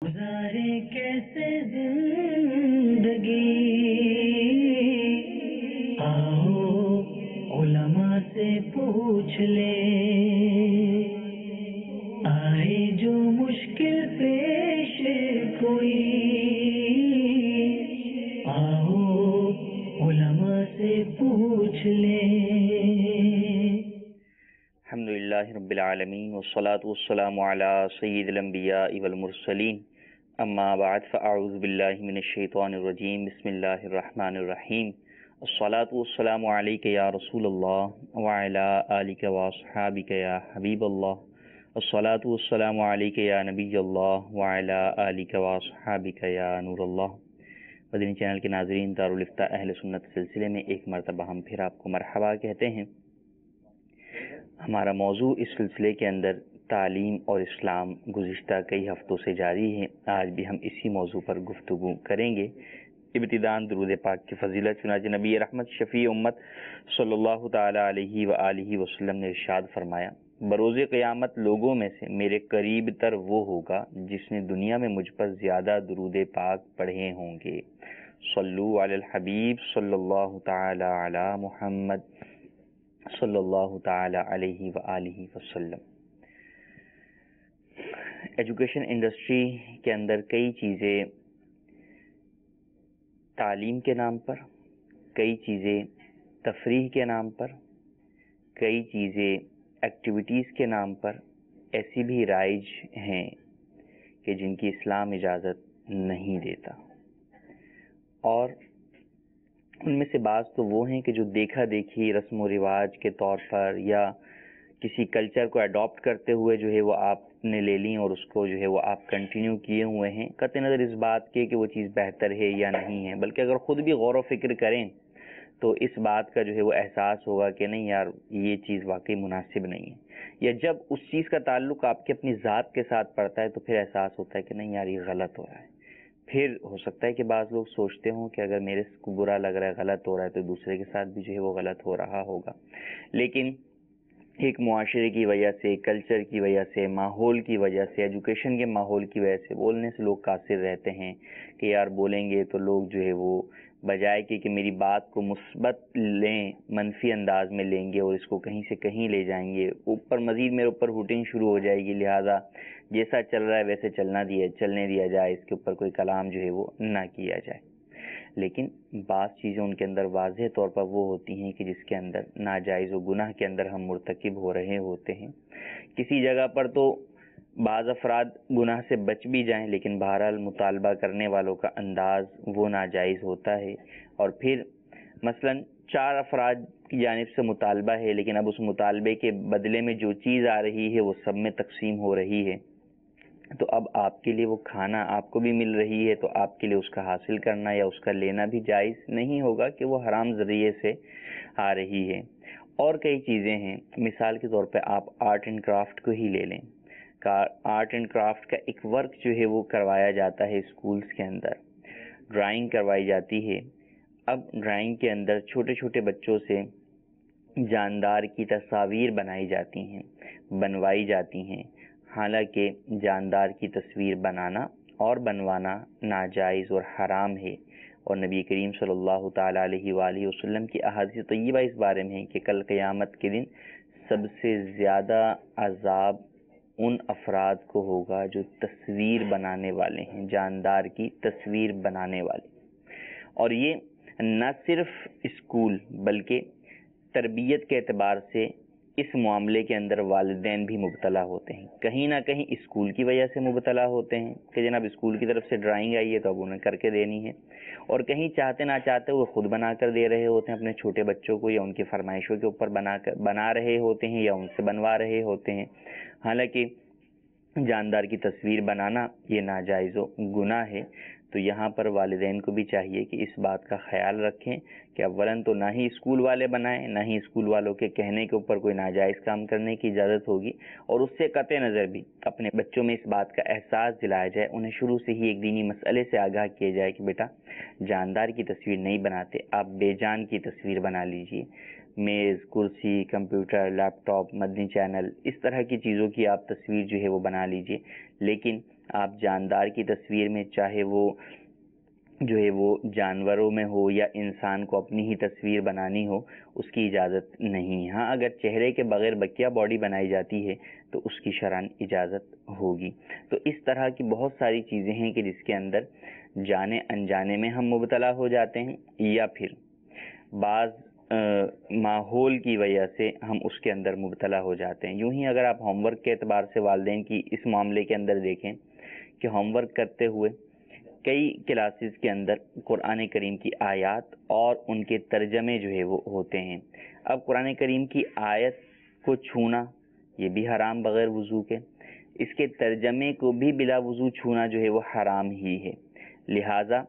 گزارے کیسے زندگی، آؤ علماء سے پوچھ لے، آئے جو مشکل پیش کوئی، آؤ علماء سے پوچھ لے۔ الحمدللہ رب العالمین والصلاة والسلام علی سید الانبیاء والمرسلین، اما بعد فاعوذ باللہ من الشیطان الرجیم، بسم اللہ الرحمن الرحیم۔ الصلاة والسلام علیک یا رسول اللہ وعلی آلک واصحابک یا حبیب اللہ۔ الصلاة والسلام علیک یا نبی اللہ وعلی آلک واصحابک یا نور اللہ۔ مدنی چینل کے ناظرین، دارالفتاء اہل سنت سلسلے میں ایک مرتبہ ہم پھر آپ کو مرحبا کہتے ہیں۔ ہمارا موضوع اس سلسلے کے اندر تعلیم اور اسلام گزشتہ کئی ہفتوں سے جاری ہے۔ آج بھی ہم اسی موضوع پر گفتگو کریں گے۔ ابتداءً درود پاک کی فضیلت، چنانچہ نبی رحمت شفیع امت صلی اللہ تعالی علیہ وآلہ وسلم نے ارشاد فرمایا، بروز قیامت لوگوں میں سے میرے قریب تر وہ ہوگا جس نے دنیا میں مجھ پر زیادہ درود پاک پڑھے ہوں گے۔ صلو علی الحبیب صلی اللہ تعالی علی محمد صلی اللہ تعالی علیہ وآلہ وسلم۔ ایجوکیشن انڈسٹری کے اندر کئی چیزیں تعلیم کے نام پر، کئی چیزیں تفریح کے نام پر، کئی چیزیں ایکٹیویٹیز کے نام پر ایسی بھی رائج ہیں کہ جن کی اسلام اجازت نہیں دیتا، اور ان میں سے بعض تو وہ ہیں کہ جو دیکھا دیکھی رسم و رواج کے طور پر یا کسی کلچر کو اڈاپٹ کرتے ہوئے جو ہے وہ آپ نے لے لیں اور اس کو جو ہے وہ آپ کنٹینیو کیے ہوئے ہیں، قطع نظر اس بات کے کہ وہ چیز بہتر ہے یا نہیں ہے، بلکہ اگر خود بھی غور و فکر کریں تو اس بات کا جو ہے وہ احساس ہوگا کہ نہیں یار یہ چیز واقعی مناسب نہیں ہے، یا جب اس چیز کا تعلق آپ کی اپنی ذات کے ساتھ پڑتا ہے تو پھر احساس ہوتا ہے کہ نہیں یار یہ غلط ہو رہا ہے۔ پھر ہو سکتا ہے کہ بعض لوگ سوچتے ہوں کہ اگر میرے کو برا لگ رہا ہے، غلط ہو رہا ہے، تو دوسرے کے ساتھ بھی جو ہے وہ غلط ہو رہا ہوگا، لیکن ایک معاشرے کی وجہ سے، کلچر کی وجہ سے، ماحول کی وجہ سے، ایجوکیشن کے ماحول کی وجہ سے بولنے سے لوگ قاصر رہتے ہیں کہ یار بولیں گے تو لوگ جو ہے وہ بجائے کہ میری بات کو مثبت لیں، منفی انداز میں لیں گے اور اس کو کہیں سے کہیں لے جائیں گے، اوپر مزید میرے اوپر ہوٹنگ شروع ہو جائے گی، لہٰذا جیسا چل رہا ہے ویسے چلنے دیا جائے، اس کے اوپر کوئی کلام جو ہے وہ نہ کیا جائے۔ لیکن بعض چیزیں ان کے اندر واضح طور پر وہ ہوتی ہیں کہ جس کے اندر ناجائز و گناہ کے اندر ہم مرتکب ہو رہے ہوتے ہیں۔ کسی جگہ پر تو بعض افراد گناہ سے بچ بھی جائیں، لیکن بہرحال مطالبہ کرنے والوں کا انداز وہ ناجائز ہوتا ہے، اور پھر مثلا 4 افراد کی جانب سے مطالبہ ہے، لیکن اب اس مطالبے کے بدلے میں جو چیز آ رہی ہے وہ سب میں تقسیم ہو رہی ہے، تو اب آپ کے لیے وہ کھانا آپ کو بھی مل رہی ہے تو آپ کے لیے اس کا حاصل کرنا یا اس کا لینا بھی جائز نہیں ہوگا کہ وہ حرام ذریعے سے آ رہی ہے۔ اور کئی چیزیں ہیں، مثال کے طور پہ آپ آرٹ اینڈ کرافٹ کو ہی لے لیں۔ آرٹ اینڈ کرافٹ کا ایک ورک جو ہے وہ کروایا جاتا ہے اسکولز کے اندر، ڈرائنگ کروائی جاتی ہے۔ اب ڈرائنگ کے اندر چھوٹے چھوٹے بچوں سے جاندار کی تصاویر بنوائی جاتی ہیں، حالانکہ جاندار کی تصویر بنانا اور بنوانا ناجائز اور حرام ہے، اور نبی کریم صلی اللہ تعالی علیہ وآلہ وسلم کی احادیث طیبہ اس بارے میں ہے کہ کل قیامت کے دن سب سے زیادہ عذاب ان افراد کو ہوگا جو تصویر بنانے والے ہیں، جاندار کی تصویر بنانے والے۔ اور یہ نہ صرف اسکول بلکہ تربیت کے اعتبار سے اس معاملے کے اندر والدین بھی مبتلا ہوتے ہیں، کہیں نہ کہیں اسکول کی وجہ سے مبتلا ہوتے ہیں کہ جناب اسکول کی طرف سے ڈرائنگ آئی ہے تو اب انہیں کر کے دینی ہے، اور کہیں چاہتے نہ چاہتے وہ خود بنا کر دے رہے ہوتے ہیں اپنے چھوٹے بچوں کو، یا ان کی فرمائشوں کے اوپر بنا رہے ہوتے ہیں یا ان سے بنوا رہے ہوتے ہیں، حالانکہ جاندار کی تصویر بنانا یہ ناجائز و گناہ ہے۔ تو یہاں پر والدین کو بھی چاہیے کہ اس بات کا خیال رکھیں کہ اولاً تو نہ ہی اسکول والے بنائیں، نہ ہی اسکول والوں کے کہنے کے اوپر کوئی ناجائز کام کرنے کی اجازت ہوگی، اور اس سے قطع نظر بھی اپنے بچوں میں اس بات کا احساس دلایا جائے، انہیں شروع سے ہی ایک دینی مسئلے سے آگاہ کیا جائے کہ بیٹا جاندار کی تصویر نہیں بناتے، آپ بے جان کی تصویر بنا لیجئے، میز، کرسی، کمپیوٹر، لیپ ٹاپ، مدنی چینل، اس طرح کی چیزوں کی آپ تصویر جو ہے وہ بنا لیجئے، لیکن آپ جاندار کی تصویر میں، چاہے وہ جو ہے وہ جانوروں میں ہو یا انسان کو اپنی ہی تصویر بنانی ہو، اس کی اجازت نہیں. ہاں اگر چہرے کے بغیر بقیہ باڈی بنائی جاتی ہے تو اس کی شرعاً اجازت ہوگی. تو اس طرح کی بہت ساری چیزیں ہیں کہ جس کے اندر جانے انجانے میں ہم مبتلا ہو جاتے ہیں، یا پھر بعض ماحول کی وجہ سے ہم اس کے اندر مبتلا ہو جاتے ہیں. یوں ہی اگر آپ ہوم ورک کے اعتبار سے والدین کی اس معاملے کے اندر دیکھیں کہ ہوم ورک کرتے ہوئے کئی کلاسز کے اندر قرآن کریم کی آیات اور ان کے ترجمے جو ہے وہ ہوتے ہیں. اب قرآن کریم کی آیت کو چھونا یہ بھی حرام بغیر وضو کے، اس کے ترجمے کو بھی بلا وضو چھونا جو ہے وہ حرام ہی ہے. لہٰذا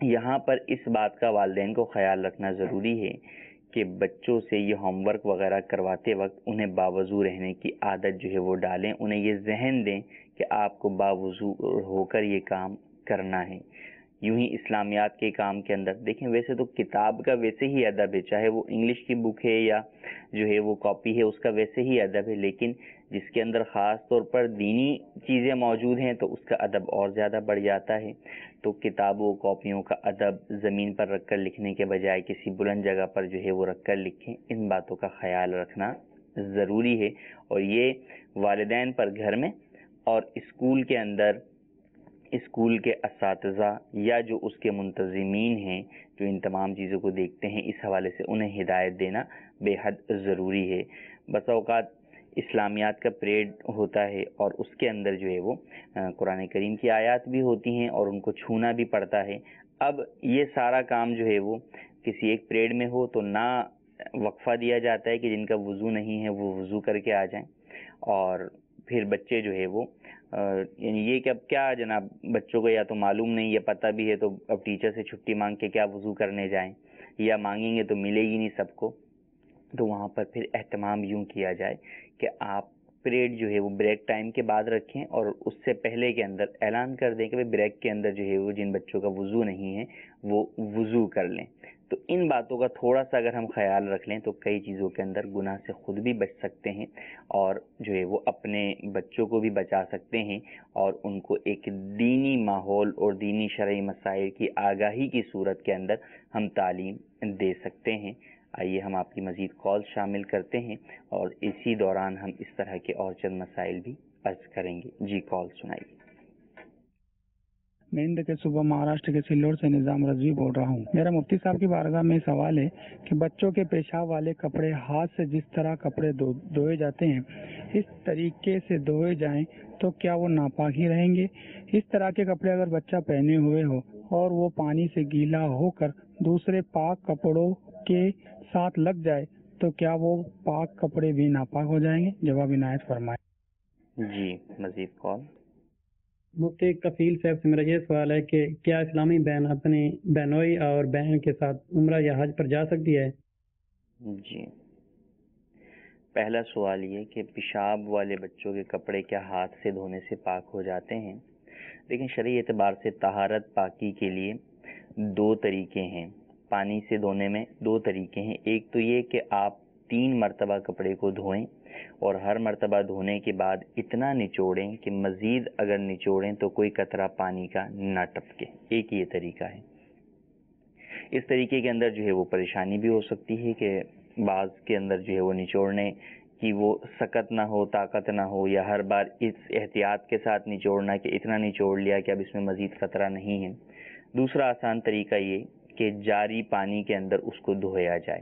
یہاں پر اس بات کا والدین کو خیال رکھنا ضروری ہے کہ بچوں سے یہ ہوم ورک وغیرہ کرواتے وقت انہیں باوضو رہنے کی عادت جو ہے وہ ڈالیں، انہیں یہ ذہن دیں کہ آپ کو باوضو ہو کر یہ کام کرنا ہے. یوں ہی اسلامیات کے کام کے اندر دیکھیں، ویسے تو کتاب کا ویسے ہی ادب ہے، چاہے وہ انگلش کی بک ہے یا جو ہے وہ کاپی ہے، اس کا ویسے ہی ادب ہے، لیکن جس کے اندر خاص طور پر دینی چیزیں موجود ہیں تو اس کا ادب اور زیادہ بڑھ جاتا ہے. تو کتابوں کاپیوں کا ادب زمین پر رکھ کر لکھنے کے بجائے کسی بلند جگہ پر جو ہے وہ رکھ کر لکھیں. ان باتوں کا خیال رکھنا ضروری ہے، اور یہ والدین پر گھر میں اور اسکول کے اندر اسکول کے اساتذہ یا جو اس کے منتظمین ہیں جو ان تمام چیزوں کو دیکھتے ہیں، اس حوالے سے انہیں ہدایت دینا بے حد ضروری ہے. بس اوقات اسلامیات کا پریڈ ہوتا ہے اور اس کے اندر جو ہے وہ قرآن کریم کی آیات بھی ہوتی ہیں اور ان کو چھونا بھی پڑتا ہے. اب یہ سارا کام جو ہے وہ کسی ایک پریڈ میں ہو تو نہ وقفہ دیا جاتا ہے کہ جن کا وضو نہیں ہے وہ وضو کر کے آ جائیں، اور پھر بچے جو ہے وہ یعنی یہ کہ اب کیا جناب بچوں کو یا تو معلوم نہیں یا پتہ بھی ہے تو اب ٹیچر سے چھٹی مانگ کے کیا وضو کرنے جائیں، یا مانگیں گے تو ملے گی نہیں سب کو. تو وہاں پر پھر اہتمام یوں کیا جائے کہ آپ پریڈ جو ہے وہ بریک ٹائم کے بعد رکھیں اور اس سے پہلے کے اندر اعلان کر دیں کہ بھائی بریک کے اندر جو ہے وہ جن بچوں کا وضو نہیں ہے وہ وضو کر لیں. تو ان باتوں کا تھوڑا سا اگر ہم خیال رکھ لیں تو کئی چیزوں کے اندر گناہ سے خود بھی بچ سکتے ہیں اور جو ہے وہ اپنے بچوں کو بھی بچا سکتے ہیں، اور ان کو ایک دینی ماحول اور دینی شرعی مسائل کی آگاہی کی صورت کے اندر ہم تعلیم دے سکتے ہیں. آئیے ہم آپ کی مزید کال شامل کرتے ہیں اور اسی دوران ہم اس طرح کے اور چند مسائل بھی عرض کریں گے. جی کال سنائیے. میں ہند کے صوبہ مہاراشٹر کے سلور سے نظام رضوی بول رہا ہوں. میرا مفتی صاحب کی بارگاہ میں سوال ہے کہ بچوں کے پیشاب والے کپڑے ہاتھ سے جس طرح کپڑے دھوئے جاتے ہیں اس طریقے سے دھوئے جائیں تو کیا وہ ناپاک ہی رہیں گے؟ اس طرح کے کپڑے اگر بچہ پہنے ہوئے ہو اور وہ پانی سے گیلا ہو کر دوسرے پاک کپڑوں کے ساتھ لگ جائے تو کیا وہ پاک کپڑے بھی ناپاک ہو جائیں گے؟ جواب عنایت فرمائیں. جی مزید کال. مفتی کفیل صاحب سے میرا یہ سوال ہے کہ کیا اسلامی بہن اپنی بہنوئی اور بہن کے ساتھ عمرہ یا حج پر جا سکتی ہے؟ جی پہلا سوال یہ کہ پیشاب والے بچوں کے کپڑے کیا ہاتھ سے دھونے سے پاک ہو جاتے ہیں؟ لیکن شرعی اعتبار سے طہارت پاکی کے لیے دو طریقے ہیں. پانی سے دھونے میں دو طریقے ہیں. ایک تو یہ کہ آپ 3 مرتبہ کپڑے کو دھوئیں اور ہر مرتبہ دھونے کے بعد اتنا نچوڑیں کہ مزید اگر نچوڑیں تو کوئی قطرہ پانی کا نہ ٹپکے. ایک یہ طریقہ ہے. اس طریقے کے اندر جو ہے وہ پریشانی بھی ہو سکتی ہے کہ بعض کے اندر جو ہے وہ نچوڑنے کی وہ سکت نہ ہو، طاقت نہ ہو، یا ہر بار اس احتیاط کے ساتھ نچوڑنا کہ اتنا نچوڑ لیا کہ اب اس میں مزید خطرہ نہیں ہے. دوسرا آسان طریقہ یہ کہ جاری پانی کے اندر اس کو دھویا جائے،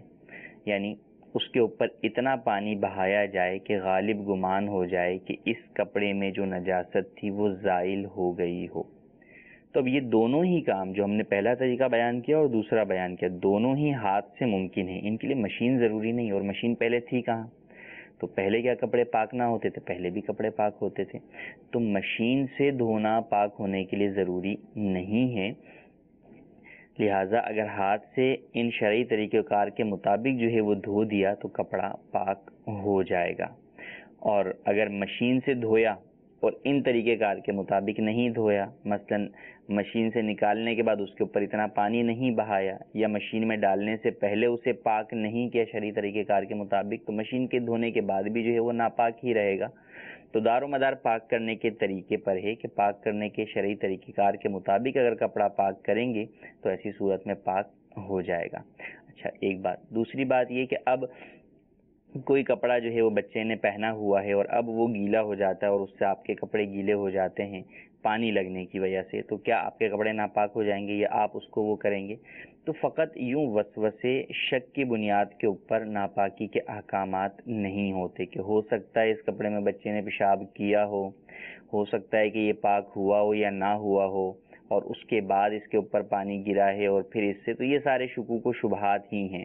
یعنی اس کے اوپر اتنا پانی بہایا جائے کہ غالب گمان ہو جائے کہ اس کپڑے میں جو نجاست تھی وہ زائل ہو گئی ہو. تو اب یہ دونوں ہی کام جو ہم نے پہلا طریقہ بیان کیا اور دوسرا بیان کیا، دونوں ہی ہاتھ سے ممکن ہیں. ان کے لیے مشین ضروری نہیں، اور مشین پہلے تھی کہاں؟ تو پہلے کیا کپڑے پاک نہ ہوتے تھے؟ پہلے بھی کپڑے پاک ہوتے تھے. تو مشین سے دھونا پاک ہونے کے لیے ضروری نہیں ہے. لہٰذا اگر ہاتھ سے ان شرعی طریقہ کار کے مطابق جو ہے وہ دھو دیا تو کپڑا پاک ہو جائے گا. اور اگر مشین سے دھویا اور ان طریقہ کار کے مطابق نہیں دھویا، مثلا مشین سے نکالنے کے بعد اس کے اوپر اتنا پانی نہیں بہایا یا مشین میں ڈالنے سے پہلے اسے پاک نہیں کیا شرعی طریقہ کار کے مطابق، تو مشین کے دھونے کے بعد بھی جو ہے وہ ناپاک ہی رہے گا. تو دار و مدار پاک کرنے کے طریقے پر ہے کہ پاک کرنے کے شرعی طریقہ کار کے مطابق اگر کپڑا پاک کریں گے تو ایسی صورت میں پاک ہو جائے گا۔ اچھا ایک بات، دوسری بات یہ کہ اب کوئی کپڑا جو ہے وہ بچے نے پہنا ہوا ہے اور اب وہ گیلا ہو جاتا ہے اور اس سے آپ کے کپڑے گیلے ہو جاتے ہیں پانی لگنے کی وجہ سے، تو کیا آپ کے کپڑے ناپاک ہو جائیں گے یا آپ اس کو وہ کریں گے؟ تو فقط یوں وسوسے شک کی بنیاد کے اوپر ناپاکی کے احکامات نہیں ہوتے کہ ہو سکتا ہے اس کپڑے میں بچے نے پیشاب کیا ہو سکتا ہے کہ یہ پاک ہوا ہو یا نہ ہوا ہو، اور اس کے بعد اس کے اوپر پانی گرا ہے اور پھر اس سے، تو یہ سارے شکوک و شبہات ہی ہیں،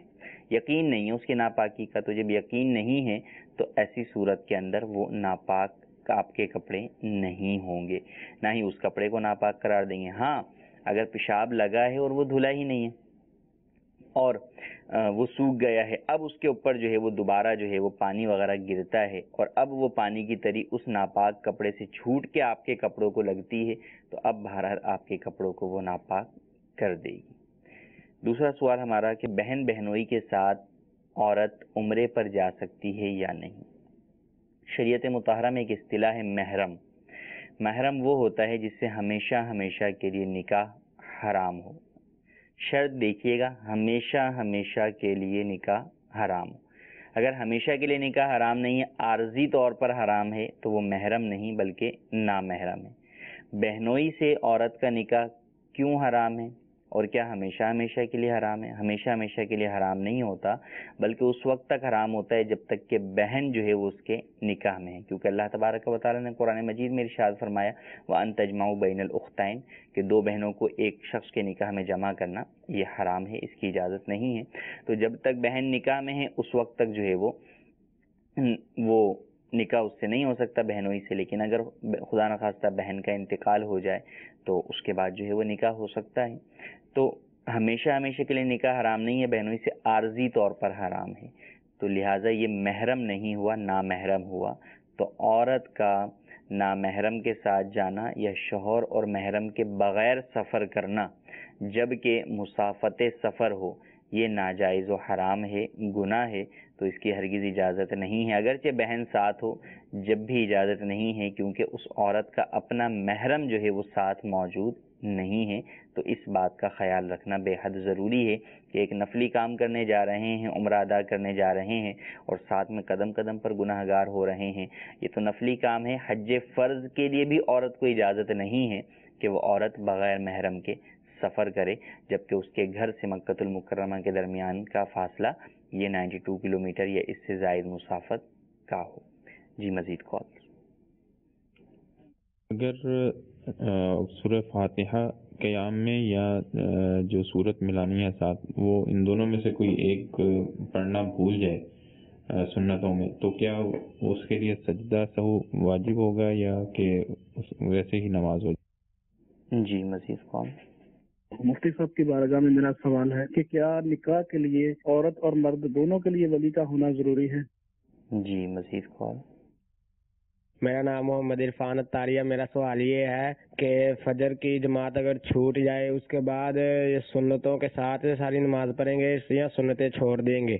یقین نہیں ہے اس کی ناپاکی کا۔ تو جب یقین نہیں ہے تو ایسی صورت کے اندر وہ ناپاک آپ کے کپڑے نہیں ہوں گے، نہ ہی اس کپڑے کو ناپاک قرار دیں گے۔ ہاں اگر پیشاب لگا ہے اور وہ دھلا ہی نہیں ہے اور وہ سوکھ گیا ہے، اب اس کے اوپر جو ہے وہ دوبارہ جو ہے وہ پانی وغیرہ گرتا ہے اور اب وہ پانی کی تری اس ناپاک کپڑے سے چھوٹ کے آپ کے کپڑوں کو لگتی ہے، تو اب بہرحال آپ کے کپڑوں کو وہ ناپاک کر دے گی۔ دوسرا سوال ہمارا کہ بہن بہنوئی کے ساتھ عورت عمرے پر جا سکتی ہے یا نہیں؟ شریعت مطہرہ میں ایک اصطلاح ہے محرم۔ محرم وہ ہوتا ہے جس سے ہمیشہ ہمیشہ کے لیے نکاح حرام ہو۔ شرط دیکھیے گا، ہمیشہ کے لیے نکاح حرام ہو۔ اگر ہمیشہ کے لیے نکاح حرام نہیں ہے، عارضی طور پر حرام ہے، تو وہ محرم نہیں بلکہ نامحرم ہے۔ بہنوئی سے عورت کا نکاح کیوں حرام ہے اور کیا ہمیشہ کے لیے حرام ہے؟ ہمیشہ کے لیے حرام نہیں ہوتا، بلکہ اس وقت تک حرام ہوتا ہے جب تک کہ بہن جو ہے وہ اس کے نکاح میں ہے، کیونکہ اللہ تبارک و تعالیٰ نے قرآن مجید میں ارشاد فرمایا وَأَن تَجْمَعُوا بَيْنَ الْأُخْتَيْنِ کہ دو بہنوں کو ایک شخص کے نکاح میں جمع کرنا یہ حرام ہے، اس کی اجازت نہیں ہے۔ تو جب تک بہن نکاح میں ہے اس وقت تک جو ہے وہ نکاح اس سے نہیں ہو سکتا بہنوئی سے، لیکن اگر خدا نخواستہ بہن کا انتقال ہو جائے تو اس کے بعد جو ہے وہ نکاح ہو سکتا ہے۔ تو ہمیشہ کے لیے نکاح حرام نہیں ہے، بہنوئی سے عارضی طور پر حرام ہے، تو لہٰذا یہ محرم نہیں ہوا، نامحرم ہوا۔ تو عورت کا نامحرم کے ساتھ جانا یا شوہر اور محرم کے بغیر سفر کرنا جبکہ مسافت سفر ہو، یہ ناجائز و حرام ہے، گناہ ہے، تو اس کی ہرگز اجازت نہیں ہے، اگرچہ بہن ساتھ ہو جب بھی اجازت نہیں ہے، کیونکہ اس عورت کا اپنا محرم جو ہے وہ ساتھ موجود نہیں ہے۔ تو اس بات کا خیال رکھنا بے حد ضروری ہے کہ ایک نفلی کام کرنے جا رہے ہیں، عمرہ ادا کرنے جا رہے ہیں اور ساتھ میں قدم قدم پر گناہ گار ہو رہے ہیں، یہ تو نفلی کام ہے۔ حج فرض کے لیے بھی عورت کو اجازت نہیں ہے کہ وہ عورت بغیر محرم کے سفر کرے، جبکہ اس کے گھر سے مکۃ المکرمہ کے درمیان کا فاصلہ یہ 92 کلومیٹر یا اس سے زائد مسافت کا ہو۔ جی مزید کال۔ اگر سورہ فاتحہ قیام میں یا جو سورت ملانی ہے ساتھ، وہ ان دونوں میں سے کوئی ایک پڑھنا بھول جائے سنتوں میں، تو کیا اس کے لیے سجدہ سہو واجب ہوگا یا کہ ویسے ہی نماز ہو جائے؟ جی مزید کال۔ مفتی صاحب کی بارگاہ میں میرا سوال ہے کہ کیا نکاح کے لیے عورت اور مرد دونوں کے لیے ولی کا ہونا ضروری ہے؟ جی مزید کال۔ میرا نام محمد عرفان اتاریہ۔ میرا سوال یہ ہے کہ فجر کی جماعت اگر چھوٹ جائے اس کے بعد سنتوں کے ساتھ ساری نماز پڑھیں گے یا سنتیں چھوڑ دیں گے؟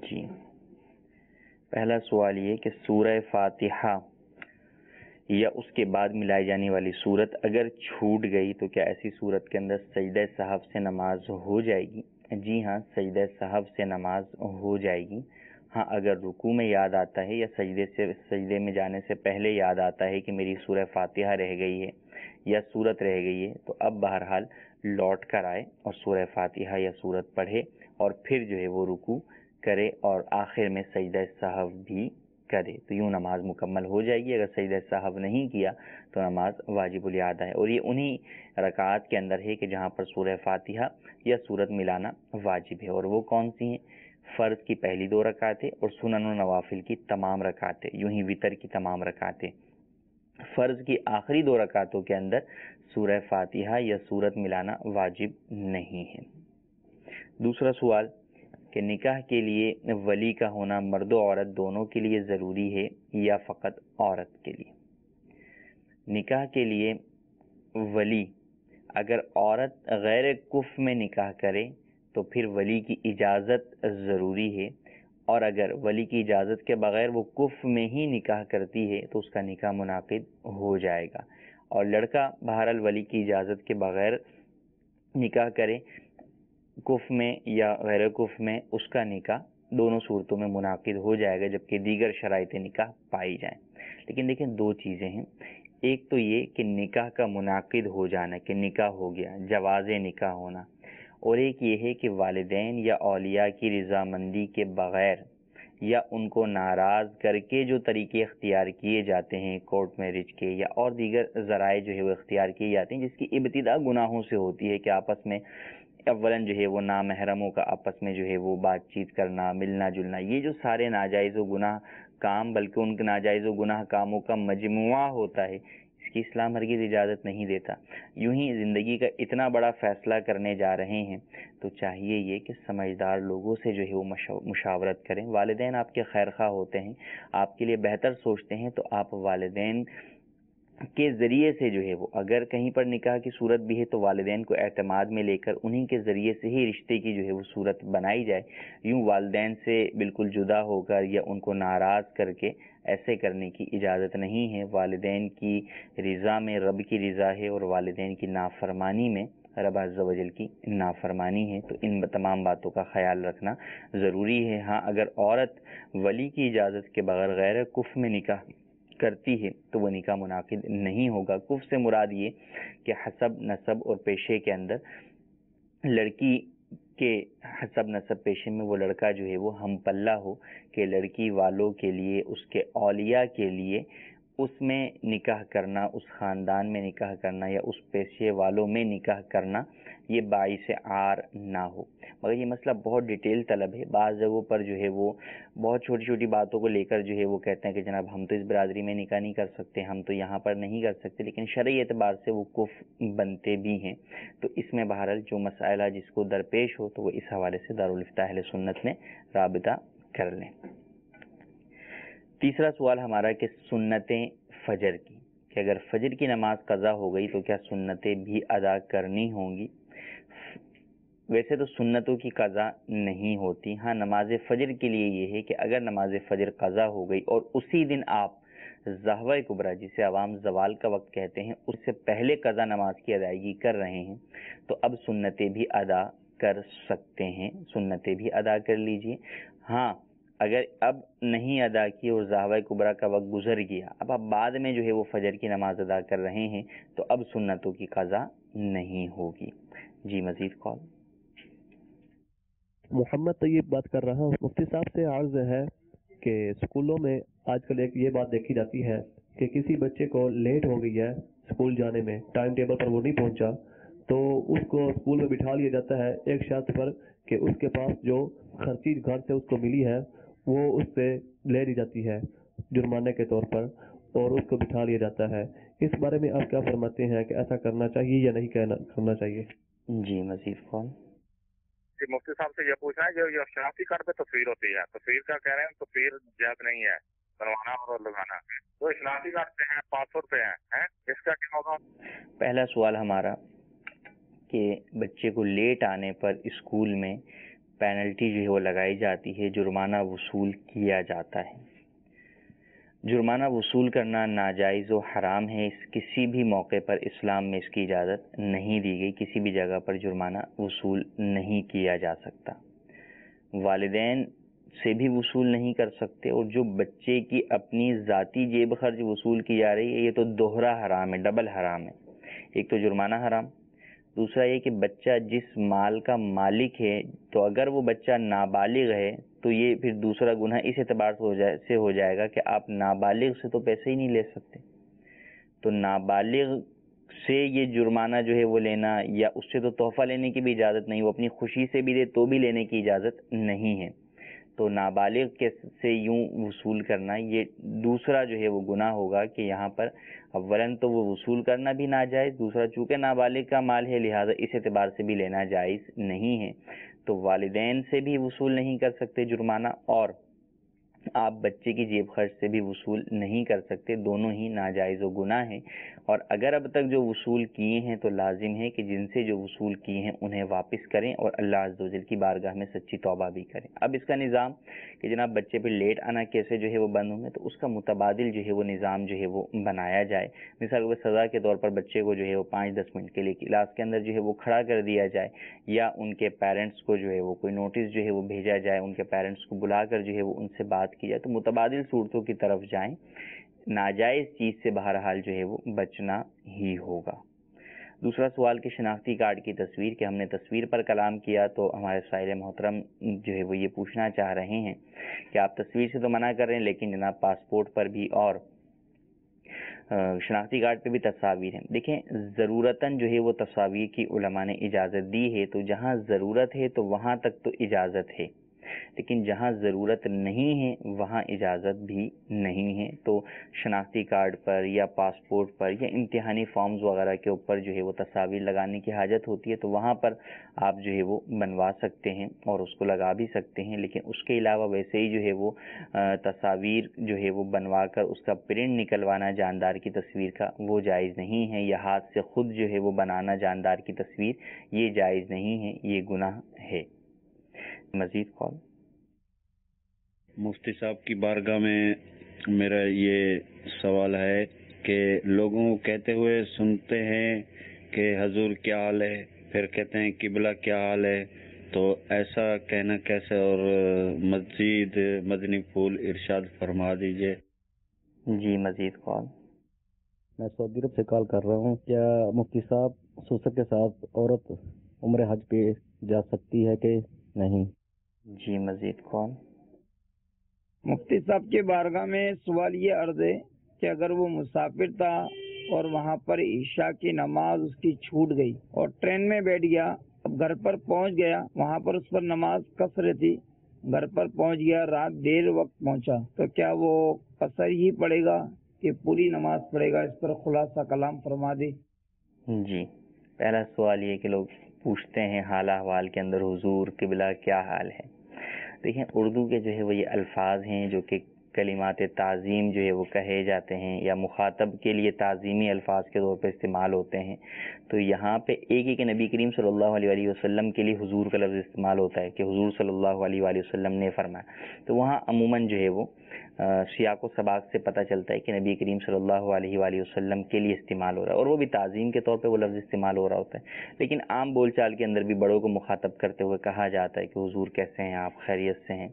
جی پہلا سوال یہ کہ سورہ فاتحہ یا اس کے بعد ملائی جانے والی صورت اگر چھوٹ گئی تو کیا ایسی صورت کے اندر سجدہ سہو سے نماز ہو جائے گی؟ جی ہاں، سجدہ سہو سے نماز ہو جائے گی۔ ہاں اگر رکوع میں یاد آتا ہے یا سجدے میں جانے سے پہلے یاد آتا ہے کہ میری سورہ فاتحہ رہ گئی ہے یا سورت رہ گئی ہے، تو اب بہرحال لوٹ کر آئے اور سورہ فاتحہ یا سورت پڑھے اور پھر جو ہے وہ رکوع کرے اور آخر میں سجدہ سہو بھی کرے، تو یوں نماز مکمل ہو جائے گی۔ اگر سجدہ سہو نہیں کیا تو نماز واجب الادا ہے، اور یہ انہی رکعات کے اندر ہے کہ جہاں پر سورہ فاتحہ یا سورت ملانا واجب ہے، اور وہ کون سی ہیں؟ فرض کی پہلی 2 رکعتیں اور سنن و نوافل کی تمام رکعتیں، یوں ہی وتر کی تمام رکعتیں۔ فرض کی آخری 2 رکعتوں کے اندر سورہ فاتحہ یا سورت ملانا واجب نہیں ہے۔ دوسرا سوال کہ نکاح کے لیے ولی کا ہونا مرد و عورت دونوں کے لیے ضروری ہے یا فقط عورت کے لیے؟ نکاح کے لیے ولی اگر عورت غیر کف میں نکاح کرے تو پھر ولی کی اجازت ضروری ہے، اور اگر ولی کی اجازت کے بغیر وہ کف میں ہی نکاح کرتی ہے تو اس کا نکاح منعقد ہو جائے گا، اور لڑکا بہرحال ولی کی اجازت کے بغیر نکاح کرے کف میں یا غیر کف میں، اس کا نکاح دونوں صورتوں میں منعقد ہو جائے گا، جبکہ دیگر شرائط نکاح پائی جائیں۔ لیکن دیکھیں دو چیزیں ہیں، ایک تو یہ کہ نکاح کا منعقد ہو جانا، کہ نکاح ہو گیا، جواز نکاح ہونا، اور ایک یہ ہے کہ والدین یا اولیاء کی رضامندی کے بغیر یا ان کو ناراض کر کے جو طریقے اختیار کیے جاتے ہیں کورٹ میرج کے یا اور دیگر ذرائع جو ہے وہ اختیار کیے جاتے ہیں، جس کی ابتدا گناہوں سے ہوتی ہے، کہ آپس میں اولاً جو ہے وہ نامحرموں کا آپس میں جو ہے وہ بات چیت کرنا، ملنا جلنا، یہ جو سارے ناجائز و گناہ کام، بلکہ ان کے ناجائز و گناہ کاموں کا مجموعہ ہوتا ہے، اس کی اسلام ہرگز اجازت نہیں دیتا۔ یوں ہی زندگی کا اتنا بڑا فیصلہ کرنے جا رہے ہیں تو چاہیے یہ کہ سمجھدار لوگوں سے جو ہے وہ مشاورت کریں۔ والدین آپ کے خیر خواہ ہوتے ہیں، آپ کے لیے بہتر سوچتے ہیں، تو آپ والدین کے ذریعے سے جو ہے وہ، اگر کہیں پر نکاح کی صورت بھی ہے تو والدین کو اعتماد میں لے کر انہی کے ذریعے سے ہی رشتے کی جو ہے وہ صورت بنائی جائے۔ یوں والدین سے بالکل جدا ہو کر یا ان کو ناراض کر کے ایسے کرنے کی اجازت نہیں ہے۔ والدین کی رضا میں رب کی رضا ہے، اور والدین کی نافرمانی میں رب عز و جل کی نافرمانی ہے، تو ان تمام باتوں کا خیال رکھنا ضروری ہے۔ ہاں اگر عورت ولی کی اجازت کے بغیر غیر کف میں نکاح کرتی ہے تو وہ نکاح منعقد نہیں ہوگا۔ کف سے مراد یہ کہ حسب نسب اور پیشے کے اندر لڑکی کے حسب نسب پیشے میں وہ لڑکا جو ہے وہ ہم پلہ ہو، کہ لڑکی والوں کے لیے، اس کے اولیاء کے لیے اس میں نکاح کرنا، اس خاندان میں نکاح کرنا یا اس پیشے والوں میں نکاح کرنا یہ باعث عار نہ ہو۔ مگر یہ مسئلہ بہت ڈیٹیل طلب ہے، بعض جگہوں پر جو ہے وہ بہت چھوٹی چھوٹی باتوں کو لے کر جو ہے وہ کہتے ہیں کہ جناب ہم تو اس برادری میں نکاح نہیں کر سکتے، ہم تو یہاں پر نہیں کر سکتے، لیکن شرعی اعتبار سے وہ کف بنتے بھی ہیں۔ تو اس میں بہرحال جو مسائلہ جس کو درپیش ہو تو وہ اس حوالے سے دارالفتاء اہل سنت میں رابطہ کر لیں۔ تیسرا سوال ہمارا کہ سنتیں فجر کی، کہ اگر فجر کی نماز قضا ہو گئی تو کیا سنتیں بھی ادا کرنی ہوں گی؟ ویسے تو سنتوں کی قضا نہیں ہوتی، ہاں نماز فجر کے لیے یہ ہے کہ اگر نماز فجر قضا ہو گئی اور اسی دن آپ ظہوہ کبریٰ جسے عوام زوال کا وقت کہتے ہیں اس سے پہلے قضا نماز کی ادائیگی کر رہے ہیں تو اب سنتیں بھی ادا کر سکتے ہیں، سنتیں بھی ادا کر لیجئے۔ ہاں اگر اب نہیں ادا کی اور ظہوہ کبریٰ کا وقت گزر گیا، اب آپ بعد میں جو ہے وہ فجر کی نماز ادا کر رہے ہیں تو اب سنتوں کی قضا نہیں ہوگی۔ جی مزید کال۔ محمد طیب بات کر رہا ہوں۔ مفتی صاحب سے عرض ہے کہ اسکولوں میں آج کل ایک یہ بات دیکھی جاتی ہے کہ کسی بچے کو لیٹ ہو گئی ہے اسکول جانے میں، ٹائم ٹیبل پر وہ نہیں پہنچا، تو اس کو اسکول میں بٹھا لیا جاتا ہے ایک شرط پر کہ اس کے پاس جو خرچی گھر سے اس کو ملی ہے وہ اس سے لے لی جاتی ہے جرمانے کے طور پر، اور اس کو بٹھا لیا جاتا ہے۔ اس بارے میں آپ کیا فرماتے ہیں کہ ایسا کرنا چاہیے یا نہیں کرنا چاہیے؟ جی مزید کال۔ کہ مفتی صاحب سے یہ پوچھنا ہے کہ یہ شناختی کارڈ پہ تصویر ہوتی ہے، تصویر کا کہہ رہے ہیں تصویر جائز نہیں ہے بنوانا اور لگانا، تو شناختی کارڈ پہ ہیں 500 روپے ہیں، اس کا کیا ہوگا؟ پہلا سوال ہمارا کہ بچے کو لیٹ آنے پر اسکول میں پینلٹی جو ہے وہ لگائی جاتی ہے، جرمانہ وصول کیا جاتا ہے۔ جرمانہ وصول کرنا ناجائز و حرام ہے، کسی بھی موقع پر اسلام میں اس کی اجازت نہیں دی گئی، کسی بھی جگہ پر جرمانہ وصول نہیں کیا جا سکتا، والدین سے بھی وصول نہیں کر سکتے، اور جو بچے کی اپنی ذاتی جیب خرچ وصول کی جا رہی ہے یہ تو دوہرا حرام ہے، ڈبل حرام ہے۔ ایک تو جرمانہ حرام، دوسرا یہ کہ بچہ جس مال کا مالک ہے تو اگر وہ بچہ نابالغ ہے تو یہ پھر دوسرا گناہ اس اعتبار سے ہو جائے گا کہ آپ نابالغ سے تو پیسے ہی نہیں لے سکتے، تو نابالغ سے یہ جرمانہ جو ہے وہ لینا، یا اس سے تو تحفہ لینے کی بھی اجازت نہیں، وہ اپنی خوشی سے بھی دے تو بھی لینے کی اجازت نہیں ہے، تو نابالغ سے یوں وصول کرنا یہ دوسرا جو ہے وہ گناہ ہوگا کہ یہاں پر اولاً تو وہ وصول کرنا بھی ناجائز، دوسرا چونکہ نابالغ کا مال ہے لہذا اس اعتبار سے بھی لینا جائز نہیں ہے، تو والدین سے بھی وصول نہیں کر سکتے جرمانہ، اور آپ بچے کی جیب خرچ سے بھی وصول نہیں کر سکتے، دونوں ہی ناجائز و گناہ ہیں، اور اگر اب تک جو وصول کیے ہیں تو لازم ہے کہ جن سے جو وصول کیے ہیں انہیں واپس کریں اور اللہ عز و جل کی بارگاہ میں سچی توبہ بھی کریں۔ اب اس کا نظام کہ جناب بچے پہ لیٹ آنا کیسے جو ہے وہ بند ہوں گے، تو اس کا متبادل جو ہے وہ نظام جو ہے وہ بنایا جائے۔ مثال کے سزا کے طور پر بچے کو جو ہے وہ 5-10 منٹ کے لیے کلاس کے اندر جو ہے وہ کھڑا کر دیا جائے، یا ان کے پیرنٹس کو جو ہے وہ کوئی نوٹس جو ہے وہ بھیجا جائے، ان کے پیرنٹس کو بلا کر جو ہے وہ ان سے بات کی جائے، تو متبادل صورتوں کی طرف جائیں۔ ناجائز چیز سے بہرحال جو ہے وہ بچنا ہی ہوگا۔ دوسرا سوال کہ شناختی کارڈ کی تصویر، کہ ہم نے تصویر پر کلام کیا تو ہمارے سائل محترم جو ہے وہ یہ پوچھنا چاہ رہے ہیں کہ آپ تصویر سے تو منع کر رہے ہیں لیکن جناب پاسپورٹ پر بھی اور شناختی کارڈ پہ بھی تصاویر ہیں۔ دیکھیں ضرورتاً جو ہے وہ تصاویر کی علماء نے اجازت دی ہے، تو جہاں ضرورت ہے تو وہاں تک تو اجازت ہے، لیکن جہاں ضرورت نہیں ہے وہاں اجازت بھی نہیں ہے۔ تو شناختی کارڈ پر یا پاسپورٹ پر یا امتحانی فارمز وغیرہ کے اوپر جو ہے وہ تصاویر لگانے کی حاجت ہوتی ہے، تو وہاں پر آپ جو ہے وہ بنوا سکتے ہیں اور اس کو لگا بھی سکتے ہیں، لیکن اس کے علاوہ ویسے ہی جو ہے وہ تصاویر جو ہے وہ بنوا کر اس کا پرنٹ نکلوانا جاندار کی تصویر کا وہ جائز نہیں ہے، یا ہاتھ سے خود جو ہے وہ بنانا جاندار کی تصویر یہ جائز نہیں ہے، یہ گناہ ہے۔ مزید کال۔ مفتی صاحب کی بارگاہ میں میرا یہ سوال ہے کہ لوگوں کو کہتے ہوئے سنتے ہیں کہ حضور کیا حال ہے، پھر کہتے ہیں قبلہ کیا حال ہے، تو ایسا کہنا کیسے؟ اور مزید مدنی پھول ارشاد فرما دیجئے۔ جی مزید کال۔ میں سعودی عرب سے کال کر رہا ہوں۔ کیا مفتی صاحب سسر کے ساتھ عورت عمرہ حج پہ جا سکتی ہے کہ نہیں؟ جی مزید کال۔ مفتی صاحب کے بارگاہ میں سوال یہ عرض ہے کہ اگر وہ مسافر تھا اور وہاں پر عشاء کی نماز اس کی چھوٹ گئی اور ٹرین میں بیٹھ گیا، اب گھر پر پہنچ گیا، وہاں پر اس پر نماز قصر تھی، گھر پر پہنچ گیا، رات دیر وقت پہنچا، تو کیا وہ قصر ہی پڑے گا کہ پوری نماز پڑھے گا؟ اس پر خلاصہ کلام فرما دے۔ جی پہلا سوال یہ کہ لوگ پوچھتے ہیں حال احوال کے اندر حضور قبلہ کیا حال ہے۔ دیکھیں اردو کے جو ہے وہ یہ الفاظ ہیں جو کہ کلمات تعظیم جو ہے وہ کہے جاتے ہیں یا مخاطب کے لیے تعظیمی الفاظ کے طور پہ استعمال ہوتے ہیں، تو یہاں پہ ایک ہی کہ نبی کریم صلی اللہ علیہ وآلہ وسلم کے لیے حضور کا لفظ استعمال ہوتا ہے کہ حضور صلی اللہ علیہ وآلہ وسلم نے فرمایا، تو وہاں عموماً جو ہے وہ سیاق و سباق سے پتہ چلتا ہے کہ نبی کریم صلی اللہ علیہ وآلہ وسلم کے لیے استعمال ہو رہا ہے، اور وہ بھی تعظیم کے طور پہ وہ لفظ استعمال ہو رہا ہوتا ہے، لیکن عام بول چال کے اندر بھی بڑوں کو مخاطب کرتے ہوئے کہا جاتا ہے کہ حضور کیسے ہیں آپ، خیریت سے ہیں،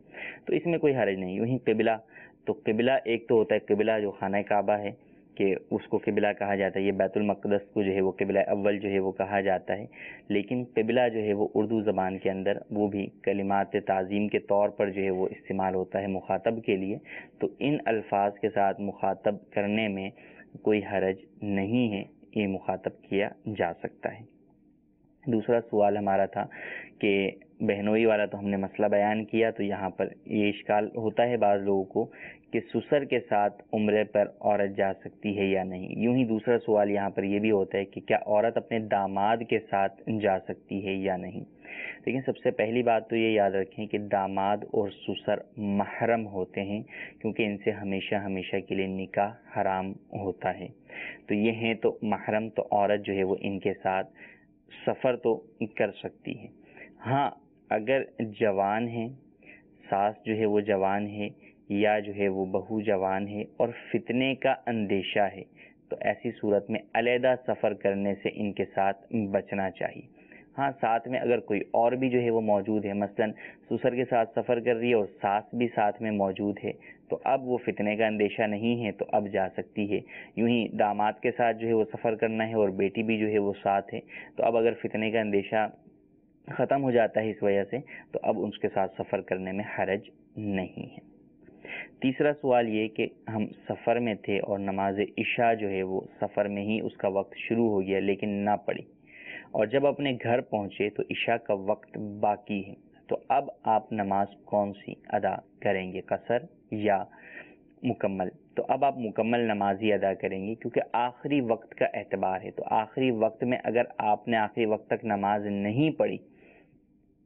تو اس میں کوئی حرج نہیں۔ یوں ہی قبلہ، تو قبلہ ایک تو ہوتا ہے قبلہ جو خانہ کعبہ ہے کہ اس کو قبلہ کہا جاتا ہے، یہ بیت المقدس کو جو ہے وہ قبلہ اول جو ہے وہ کہا جاتا ہے، لیکن قبلہ جو ہے وہ اردو زبان کے اندر وہ بھی کلمات تعظیم کے طور پر جو ہے وہ استعمال ہوتا ہے مخاطب کے لیے، تو ان الفاظ کے ساتھ مخاطب کرنے میں کوئی حرج نہیں ہے، یہ مخاطب کیا جا سکتا ہے۔ دوسرا سوال ہمارا تھا کہ بہنوئی والا تو ہم نے مسئلہ بیان کیا، تو یہاں پر یہ اشکال ہوتا ہے بعض لوگوں کو کہ سسر کے ساتھ عمرے پر عورت جا سکتی ہے یا نہیں۔ یوں ہی دوسرا سوال یہاں پر یہ بھی ہوتا ہے کہ کیا عورت اپنے داماد کے ساتھ جا سکتی ہے یا نہیں۔ لیکن سب سے پہلی بات تو یہ یاد رکھیں کہ داماد اور سسر محرم ہوتے ہیں، کیونکہ ان سے ہمیشہ ہمیشہ کے لیے نکاح حرام ہوتا ہے، تو یہ ہیں تو محرم، تو عورت جو ہے وہ ان کے ساتھ سفر تو کر سکتی ہے۔ ہاں اگر جوان ہے، ساس جو ہے وہ جوان ہے یا جو ہے وہ بہو جوان ہے اور فتنے کا اندیشہ ہے، تو ایسی صورت میں علیحدہ سفر کرنے سے ان کے ساتھ بچنا چاہیے۔ ہاں ساتھ میں اگر کوئی اور بھی جو ہے وہ موجود ہے، مثلا سسر کے ساتھ سفر کر رہی ہے اور ساس بھی ساتھ میں موجود ہے، تو اب وہ فتنے کا اندیشہ نہیں ہے تو اب جا سکتی ہے۔ یوں ہی داماد کے ساتھ جو ہے وہ سفر کرنا ہے اور بیٹی بھی جو ہے وہ ساتھ ہے، تو اب اگر فتنے کا اندیشہ ختم ہو جاتا ہے اس وجہ سے، تو اب ان کے ساتھ سفر کرنے میں حرج نہیں ہے۔ تیسرا سوال یہ کہ ہم سفر میں تھے اور نماز عشاء جو ہے وہ سفر میں ہی اس کا وقت شروع ہو گیا لیکن نہ پڑی، اور جب اپنے گھر پہنچے تو عشاء کا وقت باقی ہے، تو اب آپ نماز کون سی ادا کریں گے، قصر یا مکمل؟ تو اب آپ مکمل نماز ہی ادا کریں گے، کیونکہ آخری وقت کا اعتبار ہے، تو آخری وقت میں اگر آپ نے آخری وقت تک نماز نہیں پڑھی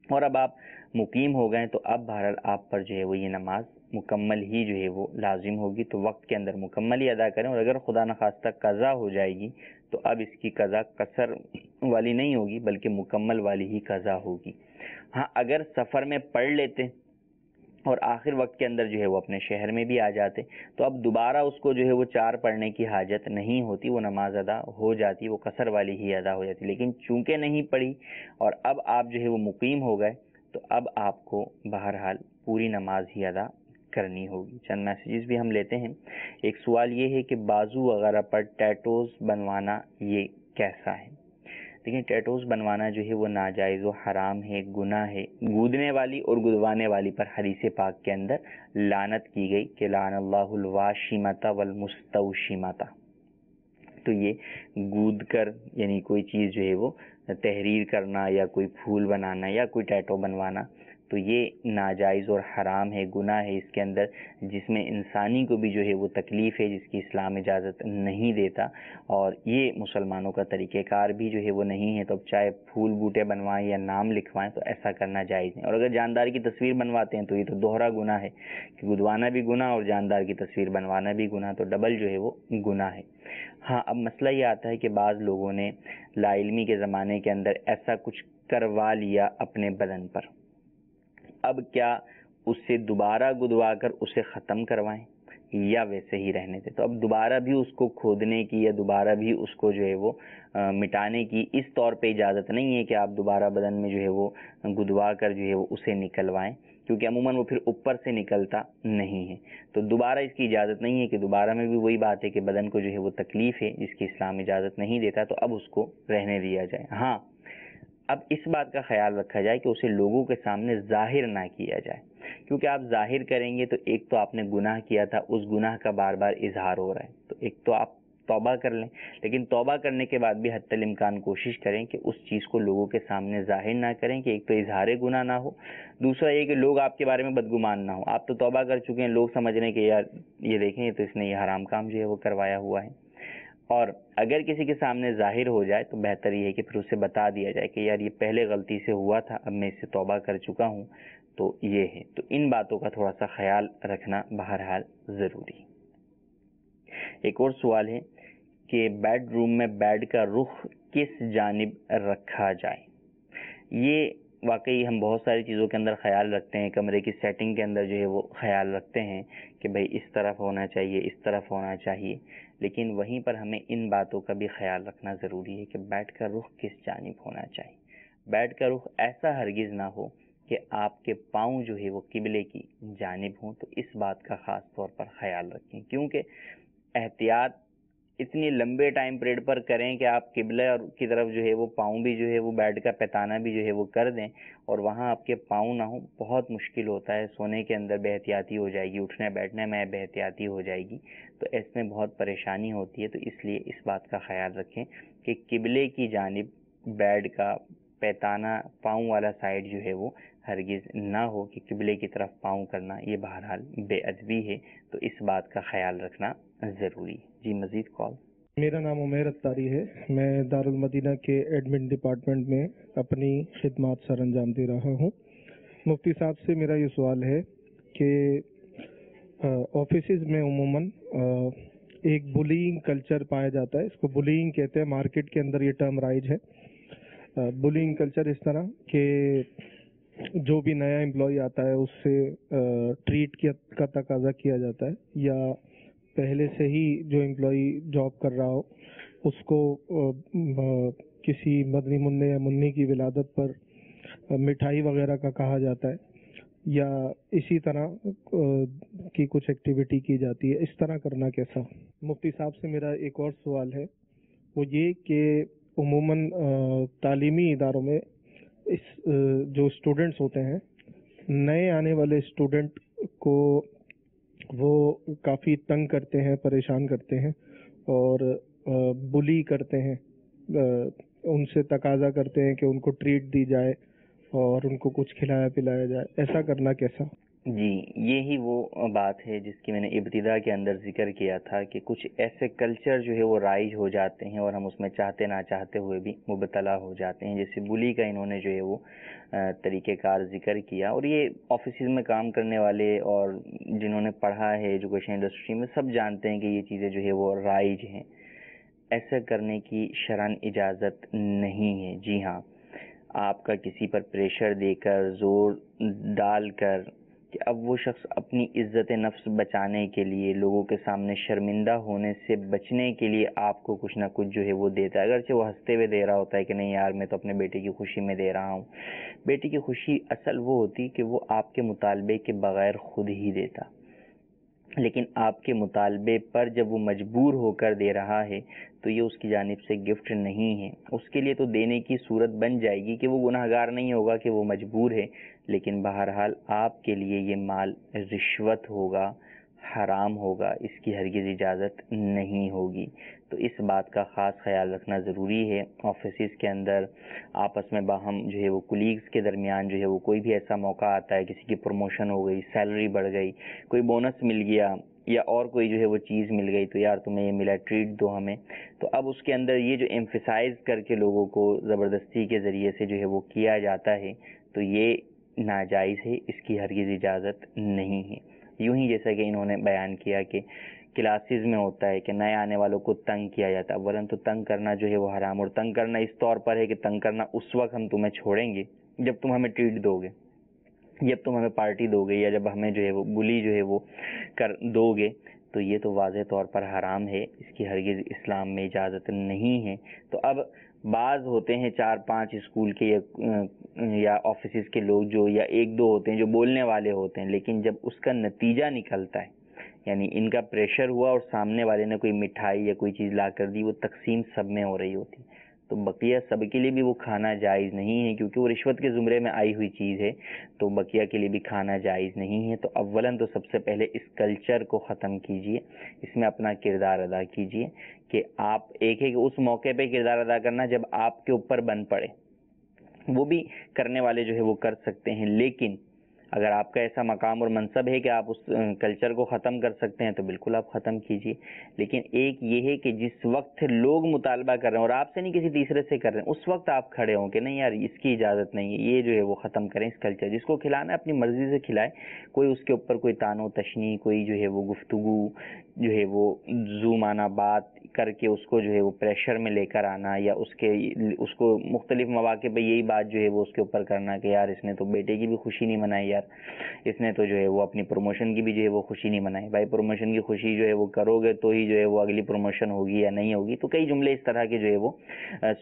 اور اب آپ مقیم ہو گئے تو اب بہرحال آپ پر جو ہے وہ یہ نماز مکمل ہی جو ہے وہ لازم ہوگی، تو وقت کے اندر مکمل ہی ادا کریں، اور اگر خدا نخواستہ قضا ہو جائے گی تو اب اس کی قضا قصر والی نہیں ہوگی بلکہ مکمل والی ہی قضا ہوگی۔ ہاں اگر سفر میں پڑھ لیتے اور آخر وقت کے اندر جو ہے وہ اپنے شہر میں بھی آ جاتے تو اب دوبارہ اس کو جو ہے وہ 4 پڑھنے کی حاجت نہیں ہوتی، وہ نماز ادا ہو جاتی، وہ قصر والی ہی ادا ہو جاتی۔ لیکن چونکہ نہیں پڑھی اور اب آپ جو ہے وہ مقیم ہو گئے تو اب آپ کو بہرحال پوری نماز ہی ادا کرنی ہوگی۔ چند میسیجز بھی ہم لیتے ہیں۔ ایک سوال یہ ہے کہ بازو وغیرہ پر ٹیٹوز بنوانا یہ کیسا ہے؟ لیکن ٹیٹوز بنوانا جو ہے وہ ناجائز و حرام ہے، گناہ ہے۔ گودنے والی اور گدوانے والی پر حدیث پاک کے اندر لعنت کی گئی کہ لعن اللہ الواشمۃ والمستوشمۃ، تو یہ گود کر یعنی کوئی چیز جو ہے وہ تحریر کرنا یا کوئی پھول بنانا یا کوئی ٹیٹو بنوانا تو یہ ناجائز اور حرام ہے، گناہ ہے اس کے اندر، جس میں انسانی کو بھی جو ہے وہ تکلیف ہے، جس کی اسلام اجازت نہیں دیتا، اور یہ مسلمانوں کا طریقہ کار بھی جو ہے وہ نہیں ہے۔ تو اب چاہے پھول بوٹے بنوائیں یا نام لکھوائیں تو ایسا کرنا جائز نہیں، اور اگر جاندار کی تصویر بنواتے ہیں تو یہ تو دوہرا گناہ ہے کہ گدوانا بھی گناہ اور جاندار کی تصویر بنوانا بھی گناہ، تو ڈبل جو ہے وہ گناہ ہے۔ ہاں اب مسئلہ یہ آتا ہے کہ بعض لوگوں نے لا علمی کے زمانے کے اندر ایسا کچھ کروا لیا اپنے بدن پر، اب کیا اس سے دوبارہ گدوا کر اسے ختم کروائیں یا ویسے ہی رہنے دیں؟ تو اب دوبارہ بھی اس کو کھودنے کی یا دوبارہ بھی اس کو جو ہے وہ مٹانے کی اس طور پہ اجازت نہیں ہے کہ آپ دوبارہ بدن میں جو ہے وہ گدوا کر جو ہے وہ اسے نکلوائیں، کیونکہ عموماً وہ پھر اوپر سے نکلتا نہیں ہے، تو دوبارہ اس کی اجازت نہیں ہے کہ دوبارہ میں بھی وہی بات ہے کہ بدن کو جو ہے وہ تکلیف ہے جس کی اسلام اجازت نہیں دیتا، تو اب اس کو رہنے دیا جائے۔ ہاں اب اس بات کا خیال رکھا جائے کہ اسے لوگوں کے سامنے ظاہر نہ کیا جائے، کیونکہ آپ ظاہر کریں گے تو ایک تو آپ نے گناہ کیا تھا، اس گناہ کا بار بار اظہار ہو رہا ہے، تو ایک تو آپ توبہ کر لیں، لیکن توبہ کرنے کے بعد بھی حتی الامکان کوشش کریں کہ اس چیز کو لوگوں کے سامنے ظاہر نہ کریں کہ ایک تو اظہار گناہ نہ ہو، دوسرا یہ کہ لوگ آپ کے بارے میں بدگمان نہ ہو۔ آپ تو توبہ کر چکے ہیں، لوگ سمجھ رہے ہیں کہ یار یہ دیکھیں تو اس نے یہ حرام کام جو ہے وہ کروایا ہوا ہے۔ اور اگر کسی کے سامنے ظاہر ہو جائے تو بہتر یہ ہے کہ پھر اسے بتا دیا جائے کہ یار یہ پہلے غلطی سے ہوا تھا، اب میں اس سے توبہ کر چکا ہوں، تو یہ ہے۔ تو ان باتوں کا تھوڑا سا خیال رکھنا بہرحال ضروری۔ ایک اور سوال ہے کہ بیڈ روم میں بیڈ کا رخ کس جانب رکھا جائے؟ یہ واقعی ہم بہت ساری چیزوں کے اندر خیال رکھتے ہیں، کمرے کی سیٹنگ کے اندر جو ہے وہ خیال رکھتے ہیں کہ بھئی اس طرف ہونا چاہیے، اس طرف ہونا چاہیے، لیکن وہیں پر ہمیں ان باتوں کا بھی خیال رکھنا ضروری ہے کہ بیڈ کا رخ کس جانب ہونا چاہیے۔ بیڈ کا رخ ایسا ہرگز نہ ہو کہ آپ کے پاؤں جو ہے وہ قبلے کی جانب ہوں، تو اس بات کا خاص طور پر خیال رکھیں، کیونکہ احتیاط اتنی لمبے ٹائم پیریڈ پر کریں کہ آپ قبلہ کی طرف جو ہے وہ پاؤں بھی جو ہے وہ بیڈ کا پیتانہ بھی جو ہے وہ کر دیں اور وہاں آپ کے پاؤں نہ ہوں، بہت مشکل ہوتا ہے، سونے کے اندر بے احتیاطی ہو جائے گی، اٹھنے بیٹھنے میں بے احتیاطی ہو جائے گی، تو اس میں بہت پریشانی ہوتی ہے۔ تو اس لیے اس بات کا خیال رکھیں کہ قبلے کی جانب بیڈ کا پیتانہ پاؤں والا سائڈ جو ہے وہ ہرگز نہ ہو کہ قبلے کی طرف پاؤں کرنا یہ بہرحال بے ادبی ہے، تو اس بات کا خیال رکھنا ضروری ہے۔ جی مزید کال۔ میرا نام عمیر اتاری ہے، میں دارالمدینہ کے ایڈمن ڈپارٹمنٹ میں اپنی خدمات سر انجام دے رہا ہوں۔ مفتی صاحب سے میرا یہ سوال ہے کہ آفیسز میں عموماً ایک بلینگ کلچر پایا جاتا ہے، اس کو بلینگ کہتے ہیں، مارکیٹ کے اندر یہ ٹرم رائج ہے۔ بلینگ کلچر اس طرح کہ جو بھی نیا امپلائی آتا ہے اس سے ٹریٹ کا تقاضا کیا جاتا ہے، یا پہلے سے ہی جو امپلائی جاب کر رہا ہو اس کو کسی مدنی منع یا منی کی ولادت پر مٹھائی وغیرہ کا کہا جاتا ہے، یا اسی طرح کی کچھ ایکٹیویٹی کی جاتی ہے، اس طرح کرنا کیسا؟ مفتی صاحب سے میرا ایک اور سوال ہے، وہ یہ کہ عموماً تعلیمی اداروں میں جو اسٹوڈنٹس ہوتے ہیں، نئے آنے والے اسٹوڈنٹ کو وہ کافی تنگ کرتے ہیں، پریشان کرتے ہیں اور بلی کرتے ہیں، ان سے تقاضا کرتے ہیں کہ ان کو ٹریٹ دی جائے اور ان کو کچھ کھلایا پلایا جائے، ایسا کرنا کیسا؟ جی یہی وہ بات ہے جس کی میں نے ابتدا کے اندر ذکر کیا تھا کہ کچھ ایسے کلچر جو ہے وہ رائج ہو جاتے ہیں اور ہم اس میں چاہتے نہ چاہتے ہوئے بھی مبتلا ہو جاتے ہیں. جیسے بلی کا انہوں نے جو ہے وہ طریقہ کار ذکر کیا, اور یہ آفیسز میں کام کرنے والے اور جنہوں نے پڑھا ہے ایجوکیشن انڈسٹری میں سب جانتے ہیں کہ یہ چیزیں جو ہے وہ رائج ہیں. ایسا کرنے کی شرعاً اجازت نہیں ہے. جی ہاں, آپ کا کسی پر پریشر دے کر زور ڈال کر کہ اب وہ شخص اپنی عزت نفس بچانے کے لیے, لوگوں کے سامنے شرمندہ ہونے سے بچنے کے لیے آپ کو کچھ نہ کچھ جو ہے وہ دیتا ہے, اگرچہ وہ ہنستے ہوئے دے رہا ہوتا ہے کہ نہیں یار میں تو اپنے بیٹے کی خوشی میں دے رہا ہوں. بیٹی کی خوشی اصل وہ ہوتی کہ وہ آپ کے مطالبے کے بغیر خود ہی دیتا, لیکن آپ کے مطالبے پر جب وہ مجبور ہو کر دے رہا ہے تو یہ اس کی جانب سے گفٹ نہیں ہے. اس کے لیے تو دینے کی صورت بن جائے گی کہ وہ گناہگار نہیں ہوگا کہ وہ مجبور ہے, لیکن بہرحال آپ کے لیے یہ مال رشوت ہوگا, حرام ہوگا, اس کی ہرگز اجازت نہیں ہوگی. تو اس بات کا خاص خیال رکھنا ضروری ہے. آفیسز کے اندر آپس میں باہم جو ہے وہ کولیگز کے درمیان جو ہے وہ کوئی بھی ایسا موقع آتا ہے, کسی کی پروموشن ہو گئی, سیلری بڑھ گئی, کوئی بونس مل گیا یا اور کوئی جو ہے وہ چیز مل گئی, تو یار تمہیں یہ ملا ٹریٹ دو ہمیں. تو اب اس کے اندر یہ جو ایمفیسائز کر کے لوگوں کو زبردستی کے ذریعے سے جو ہے وہ کیا جاتا ہے تو یہ ناجائز ہے, اس کی ہرگز اجازت نہیں ہے. یوں ہی جیسا کہ انہوں نے بیان کیا کہ کلاسز میں ہوتا ہے کہ نئے آنے والوں کو تنگ کیا جاتا ہے. اولاً تو تنگ کرنا جو ہے وہ حرام, اور تنگ کرنا اس طور پر ہے کہ تنگ کرنا اس وقت ہم تمہیں چھوڑیں گے جب تم ہمیں ٹریٹ دو گے, جب تم ہمیں پارٹی دو گے, یا جب ہمیں جو ہے وہ بلی جو ہے وہ کر دو گے, تو یہ تو واضح طور پر حرام ہے, اس کی ہرگز اسلام میں اجازت نہیں ہے. تو اب بعض ہوتے ہیں 4-5 اسکول کے یا آفیسز کے لوگ جو, یا 1-2 ہوتے ہیں جو بولنے والے ہوتے ہیں, لیکن جب اس کا نتیجہ نکلتا ہے, یعنی ان کا پریشر ہوا اور سامنے والے نے کوئی مٹھائی یا کوئی چیز لا کر دی, وہ تقسیم سب میں ہو رہی ہوتی, تو بقیہ سب کے لیے بھی وہ کھانا جائز نہیں ہے, کیونکہ وہ رشوت کے زمرے میں آئی ہوئی چیز ہے, تو بقیہ کے لیے بھی کھانا جائز نہیں ہے. تو اولاً تو سب سے پہلے اس کلچر کو ختم کیجئے, اس میں اپنا کردار ادا کیجئے کہ آپ ایک ہے کہ اس موقع پہ کردار ادا کرنا جب آپ کے اوپر بن پڑے, وہ بھی کرنے والے جو ہے وہ کر سکتے ہیں, لیکن اگر آپ کا ایسا مقام اور منصب ہے کہ آپ اس کلچر کو ختم کر سکتے ہیں تو بالکل آپ ختم کیجئے. لیکن ایک یہ ہے کہ جس وقت لوگ مطالبہ کر رہے ہیں اور آپ سے نہیں کسی تیسرے سے کر رہے ہیں, اس وقت آپ کھڑے ہوں کہ نہیں یار اس کی اجازت نہیں ہے, یہ جو ہے وہ ختم کریں اس کلچر. جس کو کھلانا ہے اپنی مرضی سے کھلائے, کوئی اس کے اوپر کوئی تان و تشنی, کوئی جو ہے وہ گفتگو جو ہے وہ ذو معنی بات کر کے اس کو جو ہے وہ پریشر میں لے کر آنا, یا اس کو مختلف مواقع پہ یہی بات جو ہے وہ اس کے اوپر کرنا کہ یار اس نے تو بیٹے کی بھی خوشی نہیں منائی, یار اس نے تو جو ہے وہ اپنی پروموشن کی بھی جو ہے وہ خوشی نہیں منائی. بھائی پروموشن کی خوشی جو ہے وہ کرو گے تو ہی جو ہے وہ اگلی پروموشن ہوگی یا نہیں ہوگی. تو کئی جملے اس طرح کے جو ہے وہ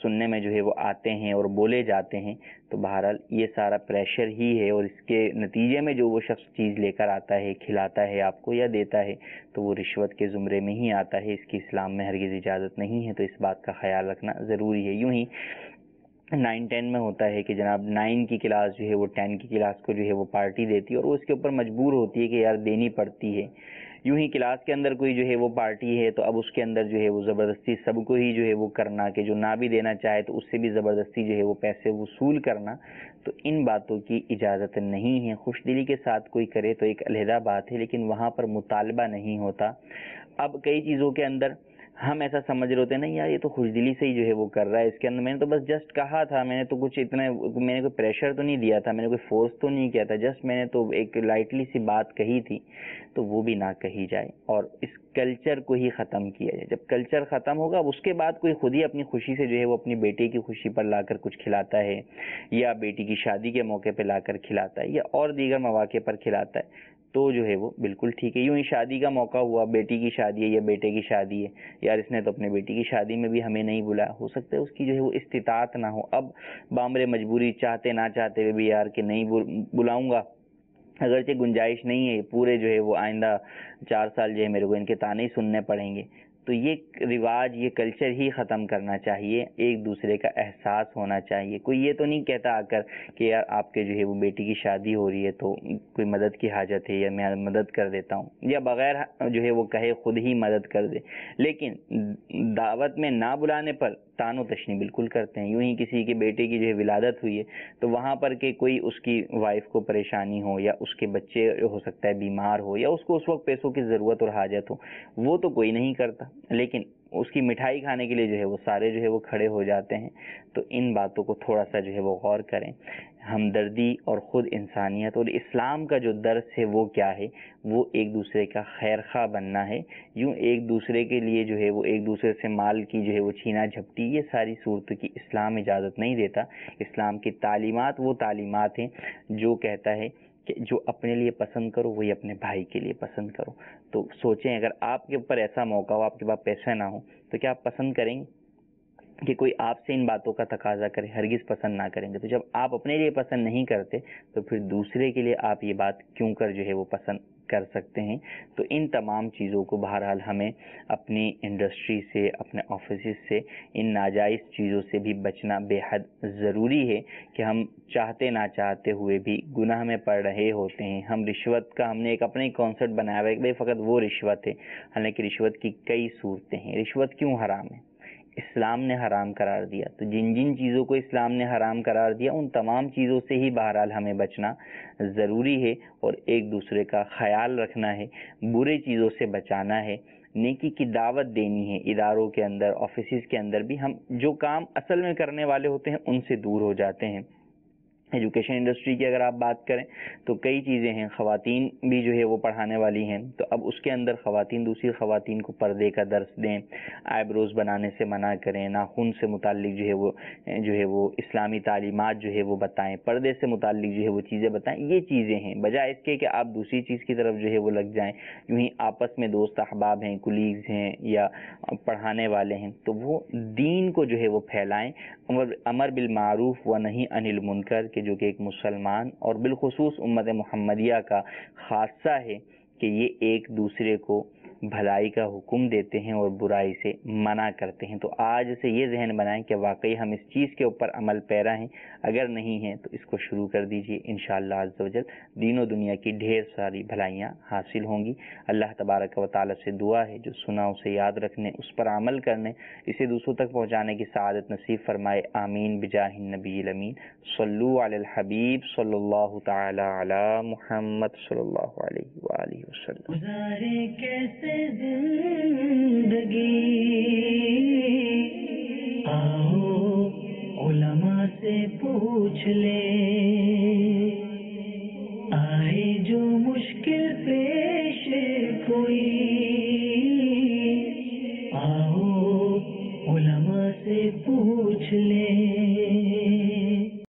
سننے میں جو ہے وہ آتے ہیں اور بولے جاتے ہیں. تو بہرحال یہ سارا پریشر ہی ہے, اور اس کے نتیجے میں جو وہ شخص چیز لے کر آتا ہے, کھلاتا ہے آپ کو یا دیتا ہے, تو وہ رشوت کے زمرے میں ہی آتا ہے, اس کی اسلام میں ہرگز اجازت نہیں ہے. تو اس بات کا خیال رکھنا ضروری ہے. یوں ہی 9-10 میں ہوتا ہے کہ جناب 9 کی کلاس جو ہے وہ 10 کی کلاس کو جو ہے وہ پارٹی دیتی ہے, اور وہ اس کے اوپر مجبور ہوتی ہے کہ یار دینی پڑتی ہے. یوں ہی کلاس کے اندر کوئی جو ہے وہ پارٹی ہے, تو اب اس کے اندر جو ہے وہ زبردستی سب کو ہی جو ہے وہ کرنا, کہ جو نہ بھی دینا چاہے تو اس سے بھی زبردستی جو ہے وہ پیسے وصول کرنا, تو ان باتوں کی اجازت نہیں ہے. خوش دلی کے ساتھ کوئی کرے تو ایک علیحدہ بات ہے, لیکن وہاں پر مطالبہ نہیں ہوتا. اب کئی چیزوں کے اندر ہم ایسا سمجھ رہے ہوتے ہیں نہیں یار یہ تو خوش دلی سے ہی جو ہے وہ کر رہا ہے, اس کے اندر میں نے تو بس جسٹ کہا تھا, میں نے تو کچھ اتنا, میں نے کوئی پریشر تو نہیں دیا تھا, میں نے کوئی فورس تو نہیں کیا تھا, جسٹ میں نے تو ایک لائٹلی سی بات کہی تھی. تو وہ بھی نہ کہی جائے, اور اس کلچر کو ہی ختم کیا جائے. جب کلچر ختم ہوگا اس کے بعد کوئی خود ہی اپنی خوشی سے جو ہے وہ اپنی بیٹے کی خوشی پر لا کر کچھ کھلاتا ہے, یا بیٹی کی شادی کے موقع پہ لا کر کھلاتا ہے, یا اور دیگر مواقع پر کھلاتا ہے, تو جو ہے وہ بالکل ٹھیک ہے. یوں ہی شادی کا موقع ہوا, بیٹی کی شادی ہے یا بیٹے کی شادی ہے, یار اس نے تو اپنے بیٹی کی شادی میں بھی ہمیں نہیں بلایا, ہو سکتا ہے اس کی جو ہے وہ استطاعت نہ ہو, اب بامر مجبوری چاہتے نہ چاہتے ہوئے بھی یار کہ نہیں بلاؤں گا, اگرچہ گنجائش نہیں ہے پورے جو ہے وہ آئندہ 4 سال جو ہے میرے کو ان کے تانے ہی سننے پڑیں گے. تو یہ رواج, یہ کلچر ہی ختم کرنا چاہیے. ایک دوسرے کا احساس ہونا چاہیے. کوئی یہ تو نہیں کہتا آ کر کہ یار آپ کے جو ہے وہ بیٹی کی شادی ہو رہی ہے تو کوئی مدد کی حاجت ہے, یا میں مدد کر دیتا ہوں, یا بغیر جو ہے وہ کہے خود ہی مدد کر دے. لیکن دعوت میں نہ بلانے پر تان و تشنی بالکل کرتے ہیں. یوں ہی کسی کے بیٹے کی جو ہے ولادت ہوئی ہے تو وہاں پر کہ کوئی اس کی وائف کو پریشانی ہو یا اس کے بچے ہو سکتا ہے بیمار ہو یا اس کو اس وقت پیسوں کی ضرورت اور حاجت ہو, وہ تو کوئی نہیں کرتا, لیکن اس کی مٹھائی کھانے کے لیے جو ہے وہ سارے جو ہے وہ کھڑے ہو جاتے ہیں. تو ان باتوں کو تھوڑا سا جو ہے وہ غور کریں. ہمدردی اور خود انسانیت اور اسلام کا جو درس ہے وہ کیا ہے, وہ ایک دوسرے کا خیر خواہ بننا ہے. یوں ایک دوسرے کے لیے جو ہے وہ ایک دوسرے سے مال کی جو ہے وہ چھینا جھپٹی, یہ ساری صورتوں کی اسلام اجازت نہیں دیتا. اسلام کی تعلیمات وہ تعلیمات ہیں جو کہتا ہے کہ جو اپنے لیے پسند کرو وہی اپنے بھائی کے لیے پسند کرو. تو سوچیں اگر آپ کے اوپر ایسا موقع ہو, آپ کے پاس پیسے نہ ہو, تو کیا آپ پسند کریں گے کہ کوئی آپ سے ان باتوں کا تقاضا کرے؟ ہرگز پسند نہ کریں گے. تو جب آپ اپنے لیے پسند نہیں کرتے تو پھر دوسرے کے لیے آپ یہ بات کیوں کر جو ہے وہ پسند کر سکتے ہیں؟ تو ان تمام چیزوں کو بہرحال ہمیں اپنی انڈسٹری سے, اپنے آفیسز سے, ان ناجائز چیزوں سے بھی بچنا بے حد ضروری ہے کہ ہم چاہتے نہ چاہتے ہوئے بھی گناہ میں پڑ رہے ہوتے ہیں. ہم رشوت کا ہم نے ایک اپنا کانسیپٹ بنایا ہوا ہے کہ بھائی فقط وہ رشوت ہے, حالانکہ رشوت کی کئی صورتیں ہیں. رشوت کیوں حرام ہے؟ اسلام نے حرام قرار دیا. تو جن جن چیزوں کو اسلام نے حرام قرار دیا ان تمام چیزوں سے ہی بہرحال ہمیں بچنا ضروری ہے, اور ایک دوسرے کا خیال رکھنا ہے, برے چیزوں سے بچانا ہے, نیکی کی دعوت دینی ہے. اداروں کے اندر, آفیسز کے اندر بھی ہم جو کام اصل میں کرنے والے ہوتے ہیں ان سے دور ہو جاتے ہیں. ایجوکیشن انڈسٹری کی اگر آپ بات کریں تو کئی چیزیں ہیں, خواتین بھی جو ہے وہ پڑھانے والی ہیں, تو اب اس کے اندر خواتین دوسری خواتین کو پردے کا درس دیں, آئی بروز بنانے سے منع کریں, ناخن سے متعلق جو ہے وہ اسلامی تعلیمات جو ہے وہ بتائیں, پردے سے متعلق جو ہے وہ چیزیں بتائیں. یہ چیزیں ہیں بجائے اس کے کہ آپ دوسری چیز کی طرف جو ہے وہ لگ جائیں. یوں ہی آپس میں دوست احباب ہیں, کولیگز ہیں یا پڑھانے والے ہیں, تو وہ دین کو جو ہے وہ پھیلائیں. امر بالمعروف و نہی عن المنکر کہ جو کہ ایک مسلمان اور بالخصوص امت محمدیہ کا خاصہ ہے کہ یہ ایک دوسرے کو بھلائی کا حکم دیتے ہیں اور برائی سے منع کرتے ہیں. تو آج سے یہ ذہن بنائیں کہ واقعی ہم اس چیز کے اوپر عمل پیرا ہیں, اگر نہیں ہیں تو اس کو شروع کر دیجئے. انشاءاللہ عز و جل دین و دنیا کی ڈھیر ساری بھلائیاں حاصل ہوں گی. اللہ تبارک و تعالی سے دعا ہے جو سنا اسے یاد رکھنے, اس پر عمل کرنے, اسے دوسروں تک پہنچانے کی سعادت نصیب فرمائے. آمین بجاہ النبی الامین. صلو علی الحبیب صلی اللہ تعالی علی محمد صلی اللہ علیہ وآلہ وسلم. گزارے کیسے زندگی, آؤ علماء سے پوچھ لے, آئے جو مشکل پیش کوئی, آؤ علماء سے پوچھ لے.